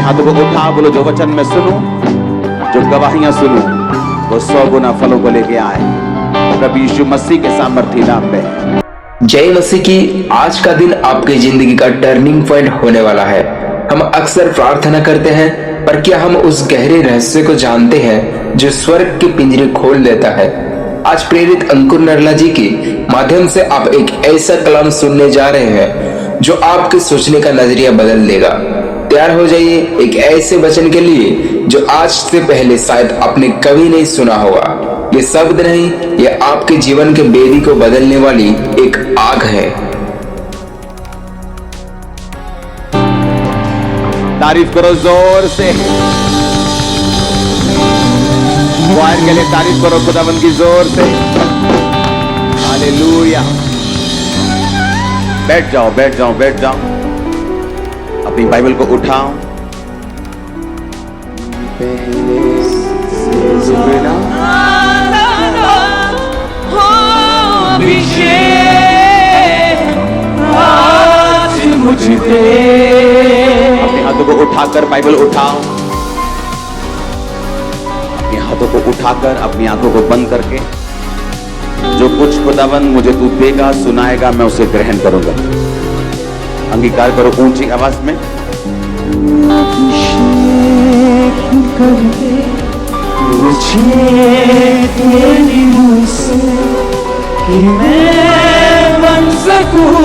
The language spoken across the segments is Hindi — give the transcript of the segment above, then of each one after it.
अपने हाथों को उठा, बोलो जो वचन मैं सुनूं, जो गवाहियां सुनूं, वो 100 गुना फलों को लेके आए प्रभु यीशु मसीह के सामर्थी नाम में। जय मसीह की। आज का दिन आपकी जिंदगी का टर्निंग पॉइंट होने वाला है। हम अक्सर प्रार्थना करते हैं, पर क्या हम उस गहरे रहस्य को जानते हैं जो स्वर्ग के पिंजरे खोल देता है? आज प्रेरित अंकुर नरला जी के माध्यम से आप एक ऐसा कलाम सुनने जा रहे हैं जो आपके सोचने का नजरिया बदल देगा। तैयार हो जाइए एक ऐसे वचन के लिए जो आज से पहले शायद आपने कभी नहीं सुना होगा। ये शब्द नहीं, ये आपके जीवन के बेदी को बदलने वाली एक आग है। तारीफ करो जोर से, वायर के लिए तारीफ करो खुदावन की जोर से। हालेलुया। बैठ जाओ, बैठ जाओ, बैठ जाओ। अपनी बाइबल को उठाओ। पहले से बिना आज मुझ पे। अपने हाथों को उठाकर बाइबल उठाओ। अपने हाथों को उठाकर अपनी आंखों को बंद करके जो कुछ खुदावन मुझे तू देगा, सुनाएगा, मैं उसे ग्रहण करूंगा। अंगीकार करो ऊंची आवाज में। कि मैं बन सकूं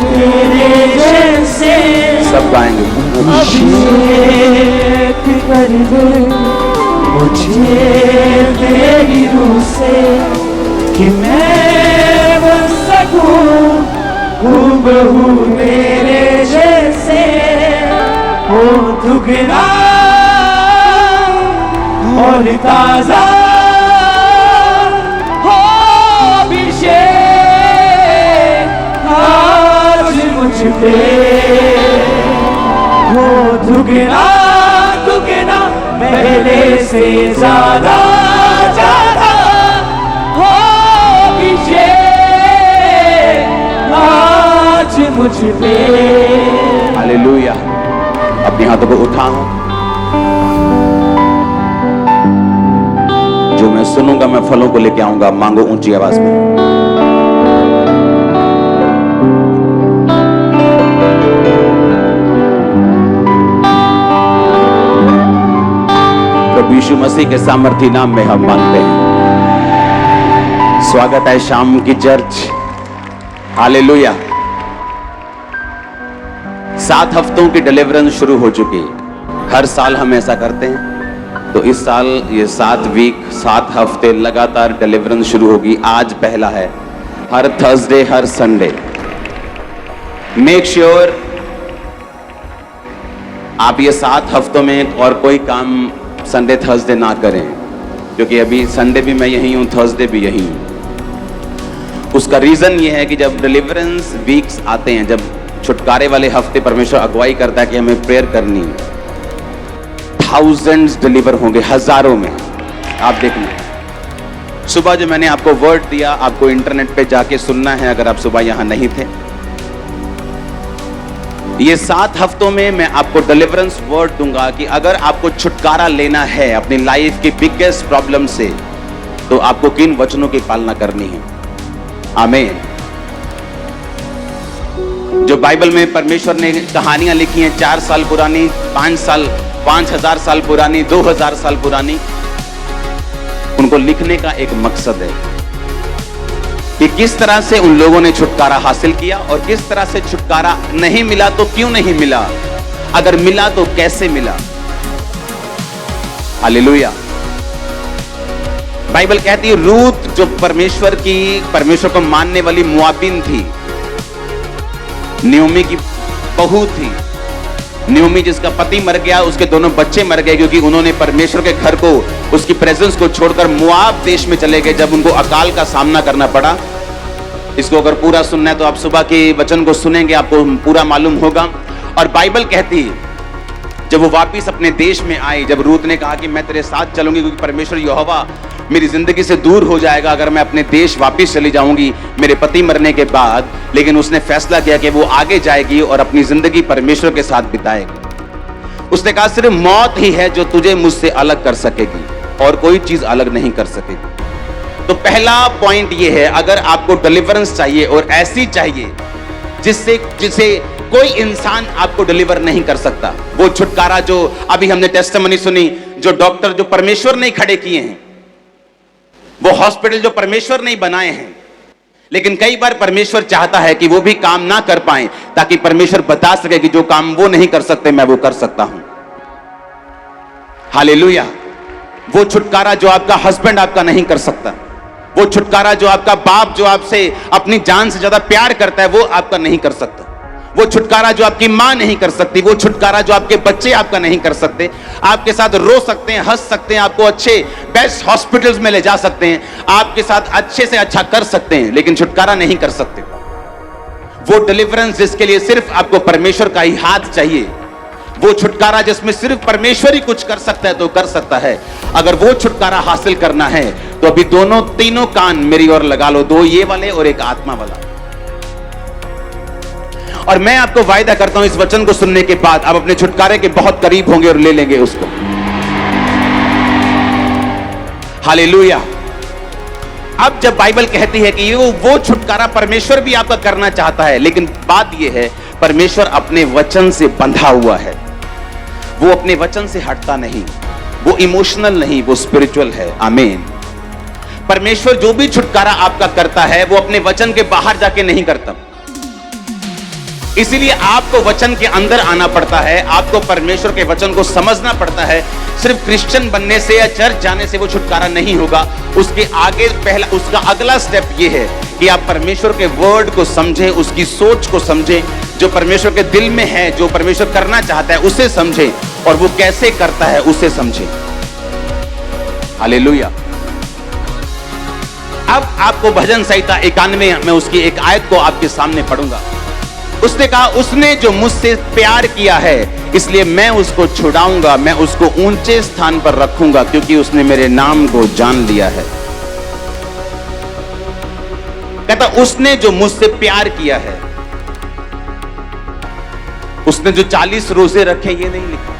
तेरे जैसे। सब गाएंगे। अभिषेक कर दे मुझे तेरी रूह से कि मैं बन सकूं हूबहू तेरे जैसे। हो दुगना और ताजा हो अभिषेक आज मुझ पे। हो दुगना दुगना पहले से ज्यादा ज्यादा हो अभिषेक आज मुझ पे। हालेलुया। अपने हाथों को उठाओ। जो मैं सुनूंगा मैं फलों को लेके आऊंगा। मांगो ऊंची आवाज में। प्रभु यीशु मसीह के सामर्थी नाम में हम मांगते हैं। स्वागत है शाम की चर्च। हालेलुया। 7 हफ्तों की डिलीवरेंस शुरू हो चुकी। हर साल हम ऐसा करते हैं, तो इस साल ये 7 वीक 7 हफ्ते लगातार डिलीवरेंस शुरू होगी। आज पहला है, हर थर्सडे हर संडे। मेक श्योर आप ये 7 हफ्तों में और कोई काम संडे थर्सडे ना करें, क्योंकि अभी संडे भी मैं यही हूं, थर्सडे भी यही हूं। उसका रीजन ये है कि जब डिलीवरेंस वीक्स आते हैं, जब छुटकारे वाले हफ्ते परमेश्वर अगुवाई करता है कि हमें प्रेयर करनी है, थाउजेंड्स डिलीवर होंगे, हजारों में। आप देखना। सुबह जो मैंने आपको वर्ड दिया, आपको इंटरनेट पे जाके सुनना है अगर आप सुबह यहां नहीं थे। ये 7 हफ्तों में मैं आपको डिलीवरेंस वर्ड दूंगा कि अगर आपको छुटकारा लेना है अपनी लाइफ की बिगेस्ट प्रॉब्लम से, तो आपको किन वचनों की पालना करनी है। आमीन। जो बाइबल में परमेश्वर ने कहानियां लिखी हैं 4 साल पुरानी, 5 साल 5000 साल पुरानी, 2000 साल पुरानी, उनको लिखने का एक मकसद है कि किस तरह से उन लोगों ने छुटकारा हासिल किया और किस तरह से छुटकारा नहीं मिला तो क्यों नहीं मिला, अगर मिला तो कैसे मिला। हालेलुया। बाइबल कहती है रूत जो परमेश्वर को मानने वाली मुआबिन थी, नयोमी की बहू थी। नयोमी जिसका पति मर गया, उसके दोनों बच्चे मर गए क्योंकि उन्होंने परमेश्वर के घर को, उसकी प्रेजेंस को छोड़कर मोआब देश में चले गए जब उनको अकाल का सामना करना पड़ा। इसको अगर पूरा सुनना है तो आप सुबह के वचन को सुनेंगे, आपको पूरा मालूम होगा। और बाइबल कहती है जब वो वापिस अपने देश में आई, जब रूत ने कहा कि मैं तेरे साथ चलूंगी क्योंकि परमेश्वर यहोवा मेरी जिंदगी से दूर हो जाएगा अगर मैं अपने देश वापस चली जाऊंगी मेरे पति मरने के बाद। लेकिन उसने फैसला किया कि वो आगे जाएगी और अपनी जिंदगी परमेश्वर के साथ बिताएगी। उसने कहा सिर्फ मौत ही है जो तुझे मुझसे अलग कर सकेगी और कोई चीज अलग नहीं कर सकेगी। तो पहला पॉइंट ये है, अगर आपको डिलीवरेंस चाहिए और ऐसी चाहिए जिसे कोई इंसान आपको डिलीवर नहीं कर सकता, वो छुटकारा जो अभी हमने टेस्टिमनी सुनी, जो डॉक्टर जो परमेश्वर नहीं खड़े किए हैं, वो हॉस्पिटल जो परमेश्वर नहीं बनाए हैं, लेकिन कई बार परमेश्वर चाहता है कि वो भी काम ना कर पाए ताकि परमेश्वर बता सके कि जो काम वो नहीं कर सकते मैं वो कर सकता हूं। हालेलुया। वो छुटकारा जो आपका हस्बैंड आपका नहीं कर सकता, वो छुटकारा जो आपका बाप जो आपसे अपनी जान से ज्यादा प्यार करता है वो आपका नहीं कर सकता, वो छुटकारा जो आपकी मां नहीं कर सकती, वो छुटकारा जो आपके बच्चे आपका नहीं कर सकते। आपके साथ रो सकते हैं, हंस सकते हैं, आपको अच्छे बेस्ट हॉस्पिटल्स में ले जा सकते हैं, आपके साथ अच्छे से अच्छा कर सकते हैं, लेकिन छुटकारा नहीं कर सकते। वो डिलीवरेंस जिसके लिए सिर्फ आपको परमेश्वर का ही हाथ चाहिए, वो छुटकारा जिसमें सिर्फ परमेश्वर ही कुछ कर सकता है तो कर सकता है। अगर वो छुटकारा हासिल करना है तो अभी तीनों कान मेरी ओर लगा लो, दो ये वाले और एक आत्मा वाला। और मैं आपको वायदा करता हूं इस वचन को सुनने के बाद आप अपने छुटकारे के बहुत करीब होंगे और ले लेंगे उसको। हालेलुया। अब जब बाइबल कहती है कि वो छुटकारा परमेश्वर भी आपका करना चाहता है, लेकिन बात यह है परमेश्वर अपने वचन से बंधा हुआ है, वो अपने वचन से हटता नहीं, वो इमोशनल नहीं, वो स्पिरिचुअल है। आमीन। परमेश्वर जो भी छुटकारा आपका करता है वो अपने वचन के बाहर जाके नहीं करता, इसीलिए आपको वचन के अंदर आना पड़ता है, आपको परमेश्वर के वचन को समझना पड़ता है। सिर्फ क्रिश्चियन बनने से या चर्च जाने से वो छुटकारा नहीं होगा, उसके आगे उसका अगला स्टेप ये है कि आप परमेश्वर के वर्ड को समझें, उसकी सोच को समझें, जो परमेश्वर के दिल में है, जो परमेश्वर करना चाहता है उसे समझें और वो कैसे करता है उसे समझें। हालेलुया। अब आपको भजन संहिता 91 में उसकी एक आयत को आपके सामने पढ़ूंगा। उसने कहा उसने जो मुझसे प्यार किया है इसलिए मैं उसको छुड़ाऊंगा, मैं उसको ऊंचे स्थान पर रखूंगा क्योंकि उसने मेरे नाम को जान लिया है। कहता उसने जो मुझसे प्यार किया है, उसने जो 40 रोजे रखे ये नहीं लिखा,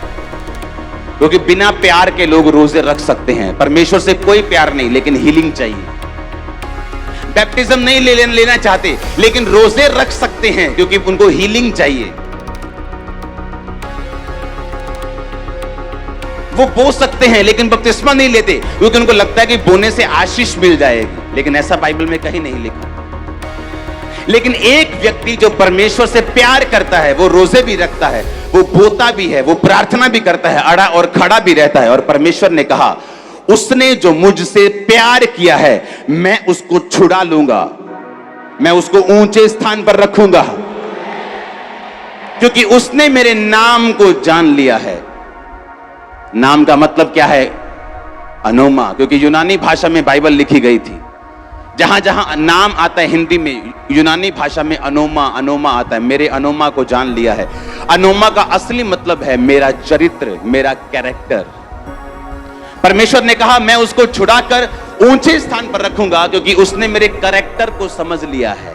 क्योंकि बिना प्यार के लोग रोजे रख सकते हैं। परमेश्वर से कोई प्यार नहीं लेकिन हीलिंग चाहिए। बैप्टिज्म नहीं लेना चाहते लेकिन रोजे रख सकते हैं क्योंकि उनको हीलिंग चाहिए। वो बो सकते हैं लेकिन बपतिस्मा नहीं लेते क्योंकि उनको लगता है कि बोने से आशीष मिल जाएगी, लेकिन ऐसा बाइबल में कहीं नहीं लिखा। लेकिन एक व्यक्ति जो परमेश्वर से प्यार करता है वो रोजे भी रखता है, वो बोता भी है, वो प्रार्थना भी करता है, अड़ा और खड़ा भी रहता है। और परमेश्वर ने कहा उसने जो मुझसे प्यार किया है मैं उसको छुड़ा लूंगा, मैं उसको ऊंचे स्थान पर रखूंगा क्योंकि उसने मेरे नाम को जान लिया है। नाम का मतलब क्या है? अनोमा, क्योंकि यूनानी भाषा में बाइबल लिखी गई थी। जहां जहां नाम आता है हिंदी में, यूनानी भाषा में अनोमा अनोमा आता है। मेरे अनोमा को जान लिया है। अनोमा का असली मतलब है मेरा चरित्र, मेरा कैरेक्टर। परमेश्वर ने कहा मैं उसको छुड़ाकर ऊंचे स्थान पर रखूंगा क्योंकि उसने मेरे कैरेक्टर को समझ लिया है।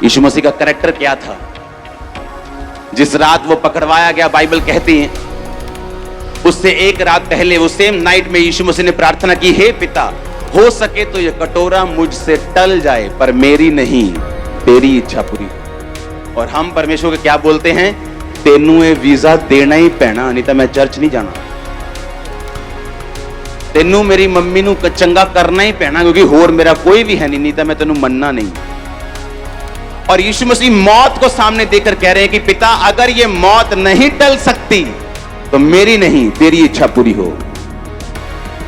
यीशु मसीह का कैरेक्टर क्या था? जिस रात वो पकड़वाया गया, बाइबल कहती है उससे एक रात पहले, वो सेम नाइट में यीशु मसीह ने प्रार्थना की, हे पिता हो सके तो ये कटोरा मुझसे टल जाए पर मेरी नहीं तेरी इच्छा पूरी। और हम परमेश्वर को क्या बोलते हैं? तेनू ये वीजा देना ही पैना, नहीं तो मैं चर्च नहीं जाना। तेनू मेरी मम्मी नू चंगा करना ही पैना क्योंकि होर मेरा कोई भी है नहीं तो मैं तेनू मनना नहीं। और यीशु मसीह मौत को सामने देकर कह रहे हैं कि पिता अगर ये मौत नहीं टल सकती तो मेरी नहीं तेरी इच्छा पूरी हो।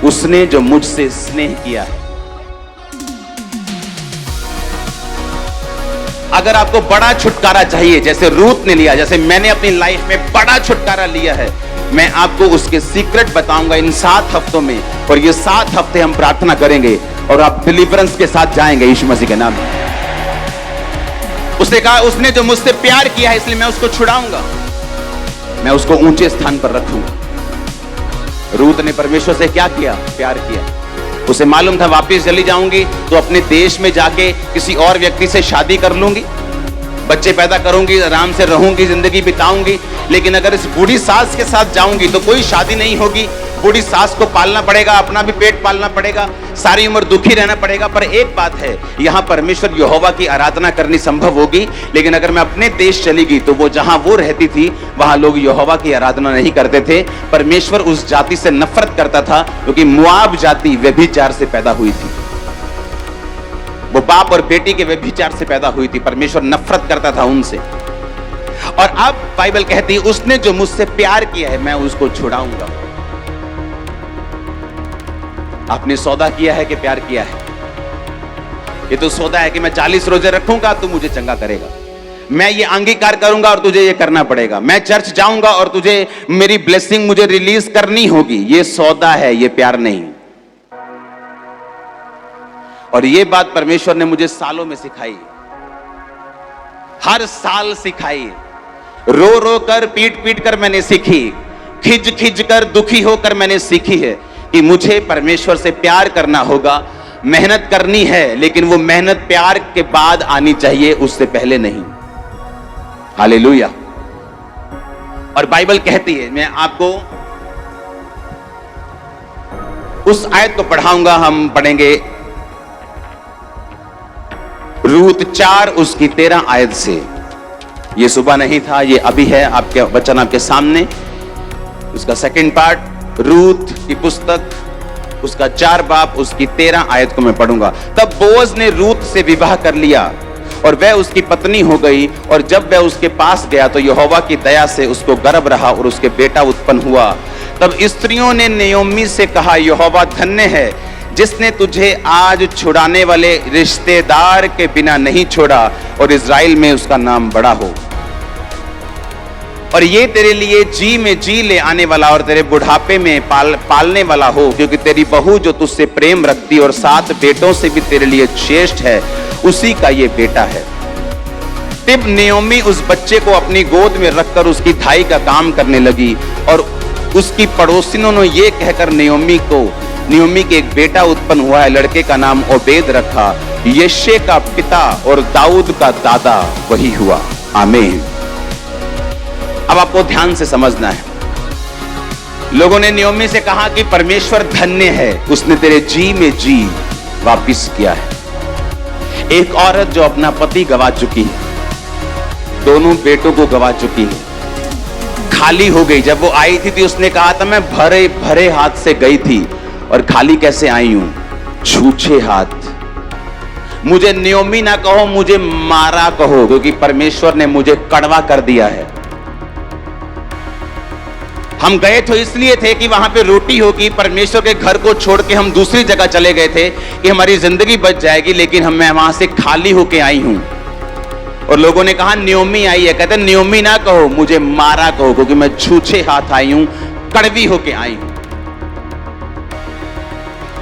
उसने जो मुझसे स्नेह किया है। अगर आपको बड़ा छुटकारा चाहिए, जैसे रूथ ने लिया, जैसे मैंने अपनी लाइफ में बड़ा छुटकारा लिया है, मैं आपको उसके सीक्रेट बताऊंगा इन 7 हफ्तों में। और ये 7 हफ्ते हम प्रार्थना करेंगे और आप डिलीवरेंस के साथ जाएंगे यीशु मसीह के नाम में। उसने कहा उसने जो मुझसे प्यार किया है इसलिए मैं उसको छुड़ाऊंगा, मैं उसको ऊंचे स्थान पर रखूंगा। रूत ने परमेश्वर से क्या किया? प्यार किया। उसे मालूम था वापस चली जाऊंगी तो अपने देश में जाके किसी और व्यक्ति से शादी कर लूंगी, बच्चे पैदा करूंगी, आराम से रहूंगी, जिंदगी बिताऊंगी। लेकिन अगर इस बूढ़ी सास के साथ जाऊंगी तो कोई शादी नहीं होगी, बूढ़ी सास को पालना पड़ेगा, अपना भी पेट पालना पड़ेगा, सारी उम्र दुखी रहना पड़ेगा। पर एक बात है, यहां परमेश्वर यहोवा की आराधना करनी संभव होगी। लेकिन अगर मैं अपने देश चली गई तो वो जहां वो रहती थी वहां लोग यहोवा की आराधना नहीं करते थे। परमेश्वर उस जाति से नफरत करता था क्योंकि मुआब जाति व्यभिचार से पैदा हुई थी। वो बाप और बेटी के व्यभिचार से पैदा हुई थी। परमेश्वर नफरत करता था उनसे। और अब बाइबल कहती है उसने जो मुझसे प्यार किया है मैं उसको छुड़ाऊंगा। आपने सौदा किया है कि प्यार किया है? ये तो सौदा है कि मैं 40 रोजे रखूंगा तू मुझे चंगा करेगा, मैं ये अंगीकार करूंगा और तुझे ये करना पड़ेगा, मैं चर्च जाऊंगा और तुझे मेरी ब्लेसिंग मुझे रिलीज करनी होगी। ये सौदा है, ये प्यार नहीं। और ये बात परमेश्वर ने मुझे सालों में सिखाई, हर साल सिखाई। रो रो कर, पीट पीट कर मैंने सीखी, खिज खिज कर, दुखी होकर मैंने सीखी है कि मुझे परमेश्वर से प्यार करना होगा, मेहनत करनी है। लेकिन वो मेहनत प्यार के बाद आनी चाहिए, उससे पहले नहीं। हालेलुया। और बाइबल कहती है, मैं आपको उस आयत को पढ़ाऊंगा। हम पढ़ेंगे रूत 4 उसकी 13 आयत से। ये सुबह नहीं था, ये अभी है, आपके वचन आपके सामने। उसका सेकंड पार्ट, रूत की पुस्तक, उसका 4 बाब उसकी 13 आयत को मैं पढ़ूंगा। तब बोअज ने रूत से विवाह कर लिया और वह उसकी पत्नी हो गई। और जब वह उसके पास गया तो यहोवा की दया से उसको गर्भ रहा और उसके बेटा उत्पन्न हुआ। तब स्त्रियों ने नयोमी से कहा, यहोवा धन्य है जिसने तुझे आज छुड़ाने वाले रिश्तेदार के बिना नहीं छोड़ा और इज़राइल में उसका नाम बड़ा हो। और ये तेरे लिए जी में जी ले आने वाला और तेरे बुढ़ापे में पालने वाला हो, क्योंकि तेरी बहू जो तुझसे प्रेम रखती और 7 बेटों से भी तेरे लिए श्रेष्ठ है, उसी का ये बेटा है। तब नयोमी उस बच्चे को अपनी गोद में रखकर उसकी धाई का काम करने लगी। और उसकी पड़ोसिनों ने ये कहकर नयोमी के एक बेटा उत्पन्न हुआ है, लड़के का नाम ओबेद रखा। यिशै का पिता और दाऊद का दादा वही हुआ। आमीन। अब आपको ध्यान से समझना है। लोगों ने नयोमी से कहा कि परमेश्वर धन्य है, उसने तेरे जी में जी वापिस किया है। एक औरत जो अपना पति गवा चुकी है, दोनों बेटों को गवा चुकी है, खाली हो गई। जब वो आई थी उसने कहा था मैं भरे भरे हाथ से गई थी और खाली कैसे आई हूं? छूछे हाथ। मुझे नयोमी ना कहो, मुझे मारा कहो, क्योंकि परमेश्वर ने मुझे कड़वा कर दिया है। हम गए तो इसलिए थे कि वहां पे रोटी होगी। परमेश्वर के घर को छोड़ के हम दूसरी जगह चले गए थे कि हमारी जिंदगी बच जाएगी, लेकिन मैं वहां से खाली होके आई हूं। और लोगों ने कहा नयोमी आई है, कहते नयोमी ना कहो, मुझे मारा कहो, क्योंकि मैं छूछे हाथ आई हूं, कड़वी होके आई हूं।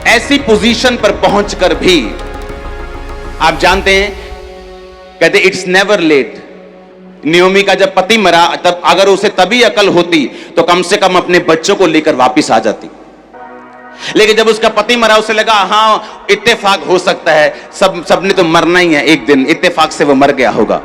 ऐसी पोजीशन पर पहुंचकर भी आप जानते हैं, कहते इट्स नेवर लेट। नयोमी का जब पति मरा, तब अगर उसे तभी अकल होती तो कम से कम अपने बच्चों को लेकर वापस आ जाती। लेकिन जब उसका पति मरा, उसे लगा हाँ इत्तेफाक हो सकता है, सबने तो मरना ही है एक दिन, इत्तेफाक से वो मर गया होगा।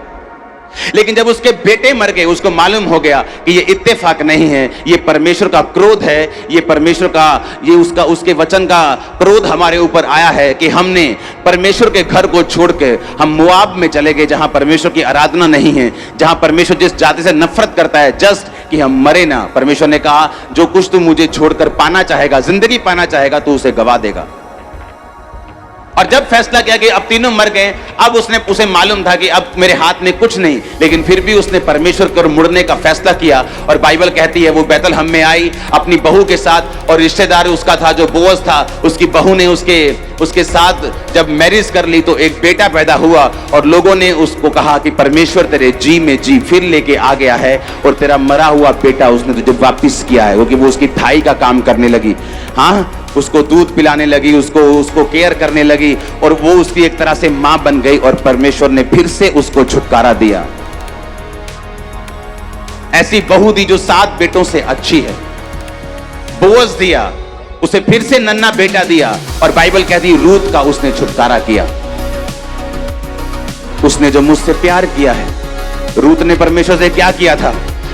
लेकिन जब उसके बेटे मर गए, उसको मालूम हो गया कि ये इत्तेफाक नहीं है, ये परमेश्वर का क्रोध है, ये परमेश्वर का, ये उसके वचन का क्रोध हमारे ऊपर आया है कि हमने परमेश्वर के घर को छोड़ के हम मुआब में चले गए, जहां परमेश्वर की आराधना नहीं है, जहां परमेश्वर जिस जाति से नफरत करता है, जस्ट कि हम मरे ना। परमेश्वर ने कहा जो कुछ तू मुझे छोड़कर पाना चाहेगा, जिंदगी पाना चाहेगा, तू उसे गवा देगा। और जब फैसला किया कि अब तीनों मर गए, अब उसे मालूम था कि अब मेरे हाथ में कुछ नहीं, लेकिन फिर भी उसने परमेश्वर की ओर मुड़ने का फैसला किया। और बाइबल कहती है वो बैतलहम में आई अपनी बहू के साथ, और रिश्तेदार उसका था जो बोअज था, उसकी बहू ने उसके साथ जब मैरिज कर ली तो एक बेटा पैदा हुआ। और लोगों ने उसको कहा कि परमेश्वर तेरे जी में जी फिर लेके आ गया है और तेरा मरा हुआ बेटा उसने तुझे वापिस किया है, क्योंकि वो उसकी थाई का काम करने लगी। हाँ, उसको दूध पिलाने लगी, उसको केयर करने लगी, और वो उसकी एक तरह से मां बन गई। और परमेश्वर ने फिर से उसको छुटकारा दिया। ऐसी बहू दी जो 7 बेटों से अच्छी है। बोअज दिया, उसे फिर से नन्हा बेटा दिया, और बाइबल कहती है रूत का उसने छुटकारा किया। उसने जो मुझसे प्यार किया है, रूत ने परमेश्वर से क्या किया था?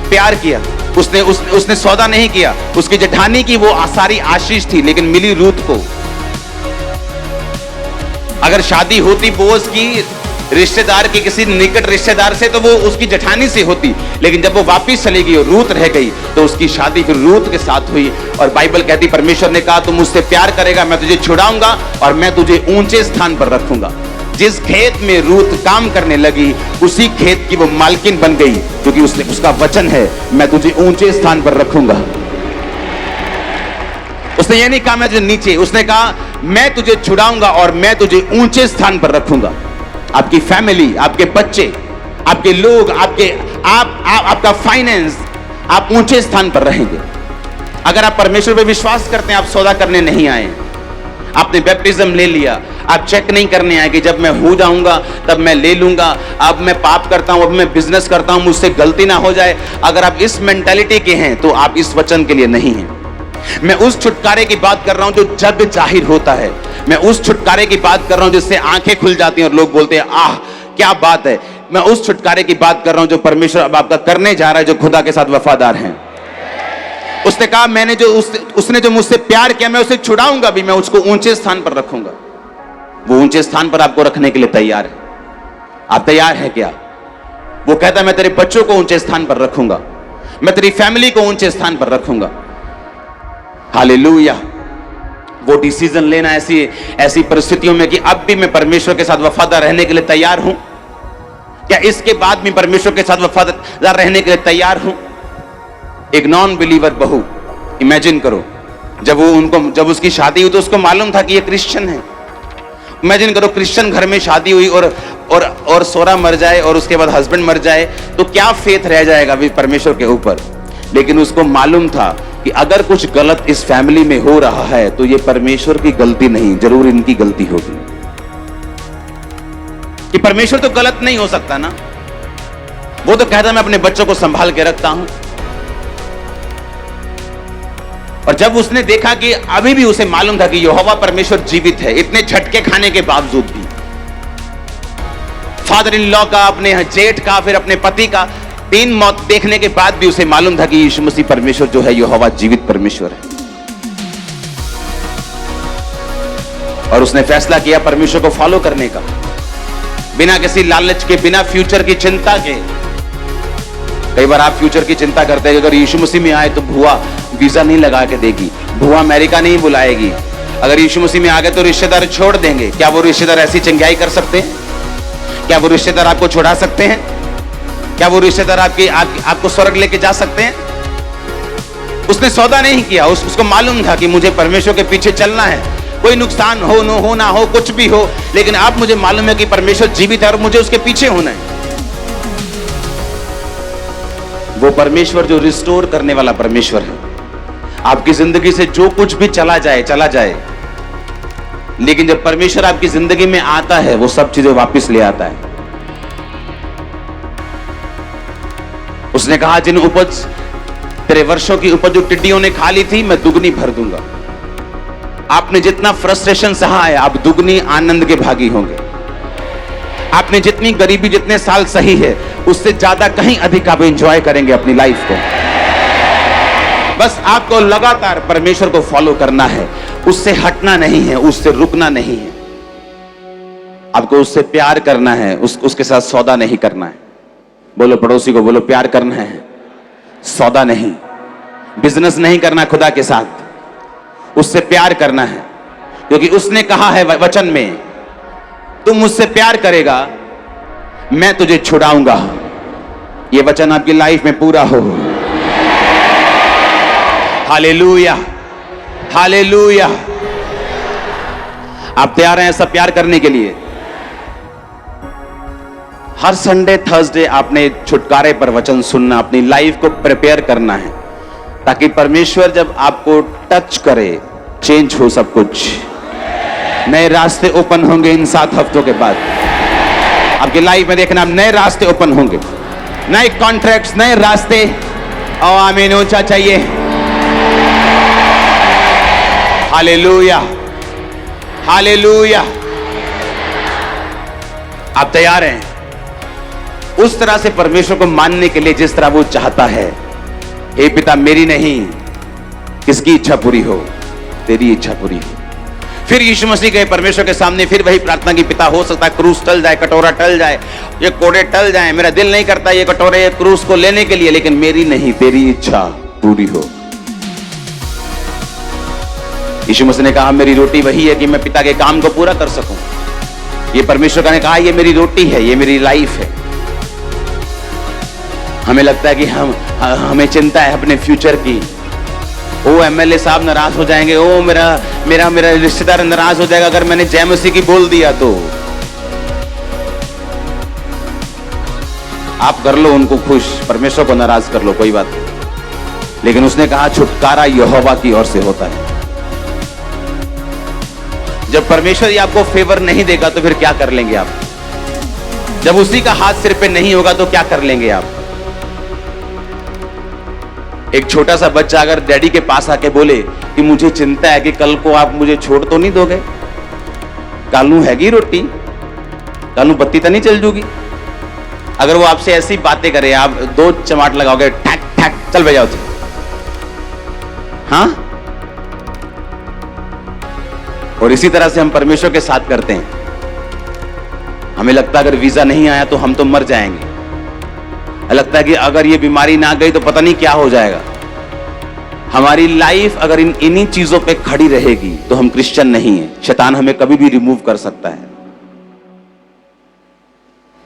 प्यार किया। उसने सौदा नहीं किया। उसकी जेठानी की वो सारी आशीष थी, लेकिन मिली रूत को। अगर शादी होती बोअज की रिश्तेदार की, किसी निकट रिश्तेदार से, तो वो उसकी जेठानी से होती, लेकिन जब वो वापिस चली गई और रूत रह गई, तो उसकी शादी फिर रूत के साथ हुई। और बाइबल कहती परमेश्वर ने कहा तू मुझसे प्यार करेगा, मैं तुझे छुड़ाऊंगा और मैं तुझे ऊंचे स्थान पर रखूंगा। जिस खेत में रूत काम करने लगी, उसी खेत की वो मालकिन बन गई, क्योंकि उसका वचन है मैं तुझे ऊंचे स्थान पर रखूंगा। उसने ये नहीं कहा मैं तुझे नीचे, उसने कहा मैं तुझे छुड़ाऊंगा और मैं तुझे ऊंचे स्थान पर रखूंगा। आपकी फैमिली, आपके बच्चे, आपके लोग, आपका फाइनेंस, आप ऊंचे स्थान पर रहेंगे। अगर आप परमेश्वर पे विश्वास करते हैं, आप सौदा करने नहीं आए, आपने बैप्टिज्म ले लिया, आप चेक नहीं करने आए कि जब मैं हो जाऊंगा तब मैं ले लूंगा, अब मैं पाप करता हूं, अब मैं बिजनेस करता हूं, मुझसे गलती ना हो जाए। अगर आप इस मेंटालिटी के हैं तो आप इस वचन के लिए नहीं हैं। मैं उस छुटकारे की बात कर रहा हूं जो जग जाहिर होता है। मैं उस छुटकारे की बात कर रहा हूं जिससे आंखें खुल जाती हैं और लोग बोलते हैं आह क्या बात है। मैं उस छुटकारे की बात कर रहा हूं जो परमेश्वर अब आपका करने जा रहा है, जो खुदा के साथ वफादार हैं। उसने कहा उसने जो मुझसे प्यार किया, मैं उसे छुड़ाऊंगा भी, मैं उसको ऊंचे स्थान पर रखूंगा। वो ऊंचे स्थान पर आपको रखने के लिए तैयार है। आप तैयार हैं क्या? वो कहता है मैं तेरे बच्चों को ऊंचे स्थान पर रखूंगा, मैं तेरी फैमिली को ऊंचे स्थान पर रखूंगा। हालेलुया। वो डिसीजन लेना ऐसी परिस्थितियों में कि अब भी मैं परमेश्वर के साथ वफादार रहने के लिए तैयार हूं। क्या इसके बाद भी परमेश्वर के साथ वफादार रहने के लिए तैयार हूं? एक नॉन बिलीवर बहू, इमेजिन करो, जब उसकी शादी हुई तो उसको मालूम था कि ये क्रिश्चियन है। इमेजिन करो क्रिश्चियन घर में शादी हुई और सोरा मर जाए और उसके बाद हस्बैंड मर जाए, तो क्या फेथ रह जाएगा परमेश्वर के ऊपर। लेकिन उसको मालूम था कि अगर कुछ गलत इस फैमिली में हो रहा है तो ये परमेश्वर की गलती नहीं, जरूर इनकी गलती होगी। कि परमेश्वर तो गलत नहीं हो सकता ना। वो तो कहता मैं अपने बच्चों को संभाल के रखता हूं। और जब उसने देखा कि अभी भी उसे मालूम था कि यहोवा परमेश्वर जीवित है, इतने झटके खाने के बावजूद भी, फादर इन लॉ का, अपने जेठ का, फिर अपने पति का 3 मौत देखने के बाद भी उसे मालूम था कि यीशु मसीह परमेश्वर जो है यहोवा जीवित परमेश्वर है। और उसने फैसला किया परमेश्वर को फॉलो करने का, बिना किसी लालच के, बिना फ्यूचर की चिंता के। कई बार आप फ्यूचर की चिंता करते हैं कि अगर यीशु मसीह में आए तो भुआ वीजा नहीं लगा के देगी, भुआ अमेरिका नहीं बुलाएगी, अगर यीशु मसीह में आ गए तो रिश्तेदार छोड़ देंगे। क्या वो रिश्तेदार ऐसी चंगाई कर सकते हैं? क्या वो रिश्तेदार आपको छुड़ा सकते हैं? क्या वो रिश्तेदार आपको स्वर्ग लेके जा सकते हैं? उसने सौदा नहीं किया। उसको मालूम था कि मुझे परमेश्वर के पीछे चलना है, कोई नुकसान हो ना हो, कुछ भी हो, लेकिन आप मुझे मालूम है कि परमेश्वर जीवित है और मुझे उसके पीछे होना है। वो परमेश्वर जो रिस्टोर करने वाला परमेश्वर है। आपकी जिंदगी से जो कुछ भी चला जाए, लेकिन जब परमेश्वर आपकी जिंदगी में आता है वो सब चीजें वापस ले आता है। उसने कहा जिन उपज, तेरे वर्षों की उपज जो टिड्डियों ने खा ली थी, मैं दुगनी भर दूंगा। आपने जितना फ्रस्ट्रेशन सहा है, आप दुगनी आनंद के भागी होंगे। आपने जितनी गरीबी, जितने साल सही है, उससे ज्यादा कहीं अधिक आप एंजॉय करेंगे अपनी लाइफ को। बस आपको लगातार परमेश्वर को फॉलो करना है, उससे हटना नहीं है, उससे रुकना नहीं है। आपको उससे प्यार करना है, उसके साथ सौदा नहीं करना है। बोलो पड़ोसी को, बोलो प्यार करना है, सौदा नहीं। बिजनेस नहीं करना खुदा के साथ, उससे प्यार करना है। क्योंकि उसने कहा है वचन में, तुम मुझसे प्यार करेगा, मैं तुझे छुड़ाऊंगा। ये वचन आपकी लाइफ में पूरा हो। Hallelujah, hallelujah. आप तैयार हैं ऐसा प्यार करने के लिए? हर संडे थर्सडे आपने छुटकारे पर वचन सुनना, अपनी लाइफ को प्रिपेयर करना है, ताकि परमेश्वर जब आपको टच करे, चेंज हो सब कुछ। नए रास्ते ओपन होंगे इन 7 हफ्तों के बाद। आपकी लाइफ में देखना, नए रास्ते ओपन होंगे, नए कॉन्ट्रैक्ट्स, नए रास्ते। और आमीन ऊंचा चाहिए। Hallelujah, hallelujah. आप तैयार हैं उस तरह से परमेश्वर को मानने के लिए जिस तरह वो चाहता है? हे पिता, मेरी नहीं, किसकी इच्छा पूरी हो? तेरी इच्छा पूरी हो। फिर यीशु मसीह गए परमेश्वर के सामने, फिर वही प्रार्थना की, पिता हो सकता है क्रूस टल जाए, कटोरा टल जाए, ये कोड़े टल जाए, मेरा दिल नहीं करता ये कटोरे ये क्रूस को लेने के लिए, लेकिन मेरी नहीं, तेरी इच्छा पूरी हो। यीशु मसीह ने कहा मेरी रोटी वही है कि मैं पिता के काम को पूरा कर सकूं। ये परमेश्वर ने कहा ये मेरी रोटी है, ये मेरी लाइफ है। हमें लगता है कि हमें चिंता है अपने फ्यूचर की। ओ एमएलए साहब नाराज हो जाएंगे, ओ मेरा रिश्तेदार नाराज हो जाएगा अगर मैंने जय मसीह की बोल दिया तो। आप कर लो उनको खुश, परमेश्वर को नाराज कर लो, कोई बात नहीं। लेकिन उसने कहा छुटकारा यहोवा की ओर से होता है। जब परमेश्वर ही आपको फेवर नहीं देगा तो फिर क्या कर लेंगे आप? जब उसी का हाथ सिर पे नहीं होगा तो क्या कर लेंगे आप? एक छोटा सा बच्चा अगर डैडी के पास आके बोले कि मुझे चिंता है कि कल को आप मुझे छोड़ तो नहीं दोगे, कालू हैगी रोटी, कालू बत्ती तो नहीं चल जूगी। अगर वो आपसे ऐसी बातें करे, आप दो चमाट लगाओगे, ठैक ठैक चल बजाओ तुम, हाँ? और इसी तरह से हम परमेश्वर के साथ करते हैं। हमें लगता है अगर वीजा नहीं आया तो हम तो मर जाएंगे, लगता है कि अगर ये बीमारी ना गई तो पता नहीं क्या हो जाएगा। हमारी लाइफ अगर इन्हीं चीजों पे खड़ी रहेगी तो हम क्रिश्चियन नहीं है। शैतान हमें कभी भी रिमूव कर सकता है।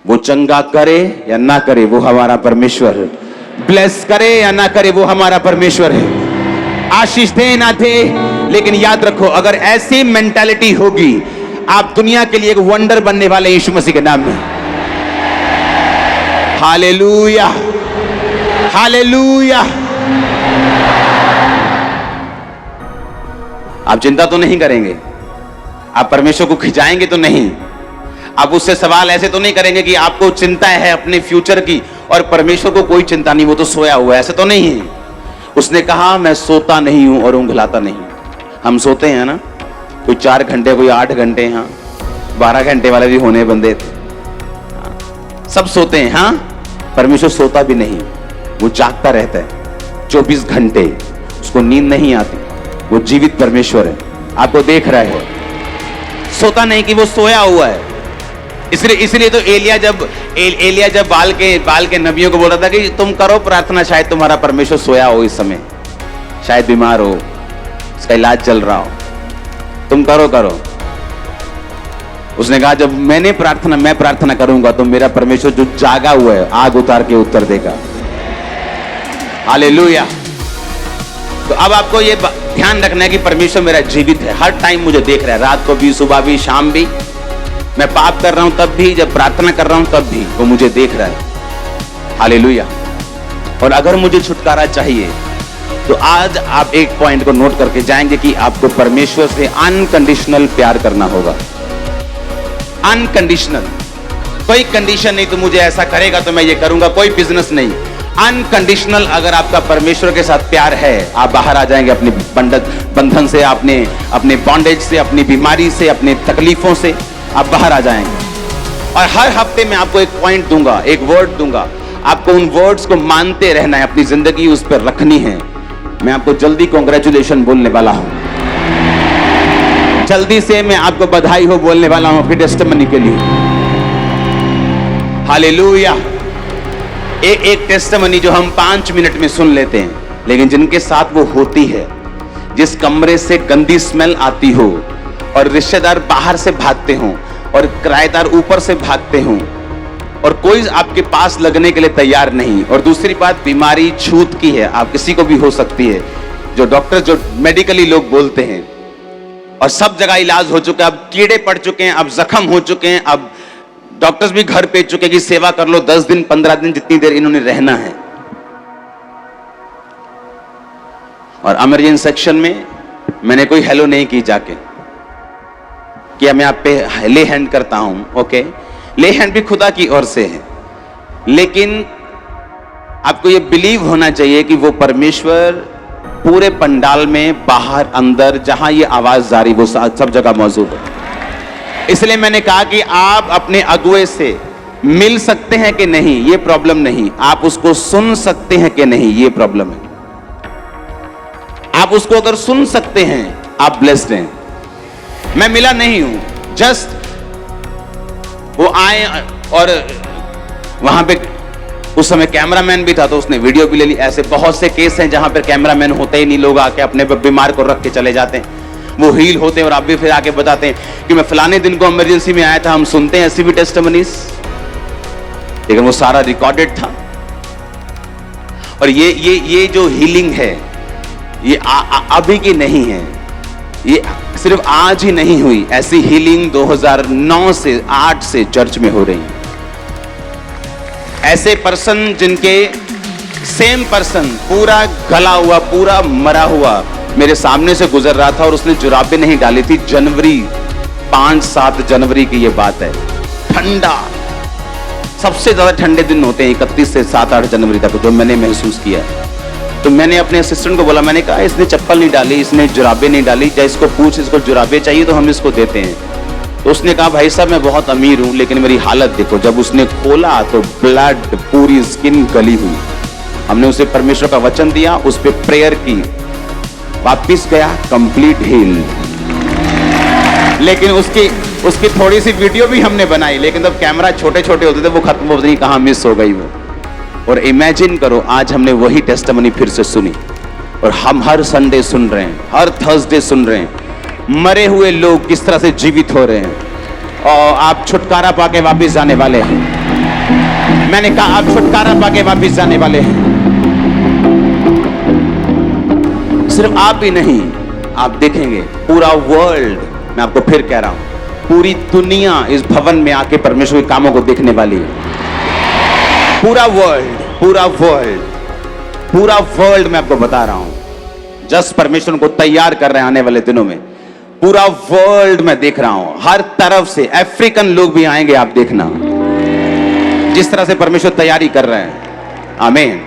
वो चंगा करे या ना करे वो हमारा परमेश्वर है, ब्लेस करे या ना करे वो हमारा परमेश्वर है, आशीष दे ना दे। लेकिन याद रखो, अगर ऐसी मेंटालिटी होगी आप दुनिया के लिए एक वंडर बनने वाले यीशु मसीह के नाम में। Hallelujah, hallelujah. आप चिंता तो नहीं करेंगे, आप परमेश्वर को खिंचाएंगे तो नहीं, आप उससे सवाल ऐसे तो नहीं करेंगे कि आपको चिंता है अपने फ्यूचर की और परमेश्वर को कोई चिंता नहीं, वो तो सोया हुआ है, ऐसे तो नहीं है। उसने कहा मैं सोता नहीं हूं और ऊँघलाता नहीं। हम सोते हैं ना, कोई 4 घंटे, कोई 8 घंटे, हाँ 12 घंटे वाले भी होने बंदे थे, सब सोते हैं। हाँ, परमेश्वर सोता भी नहीं, वो जागता रहता है 24 घंटे, उसको नींद नहीं आती, वो जीवित परमेश्वर है, आपको देख रहा है, सोता नहीं कि वो सोया हुआ है। इसलिए तो एलिया जब बाल के नबियों को बोल रहा था कि तुम करो प्रार्थना, शायद तुम्हारा परमेश्वर सोया हो इस समय, शायद बीमार हो, उसका इलाज चल रहा हो, तुम करो। उसने कहा जब मैं प्रार्थना करूंगा तो मेरा परमेश्वर जो जागा हुआ है आग उतार के उत्तर देगा। हालेलुया। तो अब आपको ये ध्यान रखना है कि परमेश्वर मेरा जीवित है, हर टाइम मुझे देख रहा है, रात को भी, सुबह भी, शाम भी, मैं पाप कर रहा हूं तब भी, जब प्रार्थना कर रहा हूं तब भी वो मुझे देख रहा है। हालेलुया। और अगर मुझे छुटकारा चाहिए तो आज आप एक पॉइंट को नोट करके जाएंगे कि आपको परमेश्वर से अनकंडीशनल प्यार करना होगा। अनकंडीशनल, कोई कंडीशन नहीं, तो मुझे ऐसा करेगा तो मैं ये करूंगा, कोई बिजनेस नहीं। अनकंडीशनल अगर आपका परमेश्वर के साथ प्यार है, आप बाहर आ जाएंगे अपने बंधन से, अपने बॉन्डेज से, अपनी बीमारी से, अपने तकलीफों से आप बाहर आ जाएंगे। और हर हफ्ते में आपको एक पॉइंट दूंगा, एक वर्ड दूंगा, आपको उन वर्ड्स को मानते रहना है, अपनी जिंदगी उस पर रखनी है। मैं आपको जल्दी कांग्रेचुलेशन बोलने वाला हूं, जल्दी से मैं आपको बधाई हो बोलने वाला हूं आपके टेस्टिमनी के लिए। हालेलुया। एक टेस्टिमनी जो हम 5 मिनट में सुन लेते हैं, लेकिन जिनके साथ वो होती है, जिस कमरे से गंदी स्मेल आती हो और रिश्तेदार बाहर से भागते हों और किराएदार ऊपर से भागते हों और कोई आपके पास लगने के लिए तैयार नहीं, और दूसरी बात बीमारी छूत की है, आप किसी को भी हो सकती है, जो डॉक्टर जो मेडिकली लोग बोलते हैं, और सब जगह इलाज हो चुका है, अब कीड़े पड़ चुके हैं, अब जख्म हो चुके हैं, अब डॉक्टर्स भी घर भेज चुके हैं कि सेवा कर लो 10 दिन 15 दिन जितनी देर इन्होंने रहना है। और इमरजेंसी सेक्शन में मैंने कोई हेलो नहीं की जाके कि मैं आप पे ले हैंड करता हूं, ओके, ले हैंड भी खुदा की ओर से है, लेकिन आपको ये बिलीव होना चाहिए कि वो परमेश्वर पूरे पंडाल में, बाहर अंदर, जहां ये आवाज जा रही वो सब जगह मौजूद है। इसलिए मैंने कहा कि आप अपने अगुए से मिल सकते हैं कि नहीं, ये प्रॉब्लम नहीं, आप उसको सुन सकते हैं कि नहीं, ये प्रॉब्लम है। आप उसको अगर सुन सकते हैं, आप ब्लेस्ड हैं। मैं मिला नहीं हूं, जस्ट वो आए और वहां पे उस समय कैमरामैन भी था तो उसने वीडियो भी ले ली। ऐसे बहुत से केस हैं जहां पर कैमरामैन होते ही नहीं, लोग आके अपने बीमार को रख के चले जाते हैं, वो हील होते हैं और आप भी फिर आके बताते हैं कि मैं फलाने दिन को इमरजेंसी में आया था। हम सुनते हैं ऐसी भी टेस्टिमनीज, लेकिन वो सारा रिकॉर्डेड था। और ये जो हीलिंग है ये अभी की नहीं है, ये सिर्फ आज ही नहीं हुई। ऐसी हीलिंग 2009 से 8 से चर्च में हो रही है। ऐसे पर्सन जिनके सेम पर्सन पूरा गला हुआ, पूरा मरा हुआ मेरे सामने से गुजर रहा था और उसने जुराबें नहीं डाली थी। जनवरी 5-7 जनवरी की ये बात है। ठंडा, सबसे ज्यादा ठंडे दिन होते हैं 31 से 7-8 जनवरी तक, जो मैंने महसूस किया। तो मैंने अपने असिस्टेंट को बोला, मैंने कहा इसने चप्पल नहीं डाली, इसने जुराबें नहीं डाली, या इसको पूछ, इसको जुराबें चाहिए तो हम इसको देते हैं। तो उसने कहा भाई साहब मैं बहुत अमीर हूं लेकिन मेरी हालत देखो। जब उसने खोला तो ब्लड, पूरी स्किन गली हुई। हमने उसे परमेश्वर का वचन दिया, उस पर प्रेयर की, वापिस गया कंप्लीट हील। लेकिन उसकी थोड़ी सी वीडियो भी हमने बनाई, लेकिन जब कैमरा छोटे छोटे होते थे वो खत्म होती, कहां मिस हो गई वो। और इमेजिन करो आज हमने वही टेस्टिमनी फिर से सुनी और हम हर संडे सुन रहे हैं, हर थर्सडे सुन रहे हैं, मरे हुए लोग किस तरह से जीवित हो रहे हैं। और आप छुटकारा पाके वापस जाने वाले हैं। मैंने कहा आप छुटकारा पाके वापस जाने वाले हैं। सिर्फ आप ही नहीं, आप देखेंगे पूरा वर्ल्ड, मैं आपको फिर कह रहा हूं, पूरी दुनिया इस भवन में आके परमेश्वर के कामों को देखने वाली है। पूरा वर्ल्ड, पूरा वर्ल्ड, पूरा वर्ल्ड मैं आपको बता रहा हूं। जस्ट परमेश्वर को तैयार कर रहे हैं आने वाले दिनों में। पूरा वर्ल्ड मैं देख रहा हूं, हर तरफ से अफ्रीकन लोग भी आएंगे, आप देखना जिस तरह से परमेश्वर तैयारी कर रहे हैं। आमीन।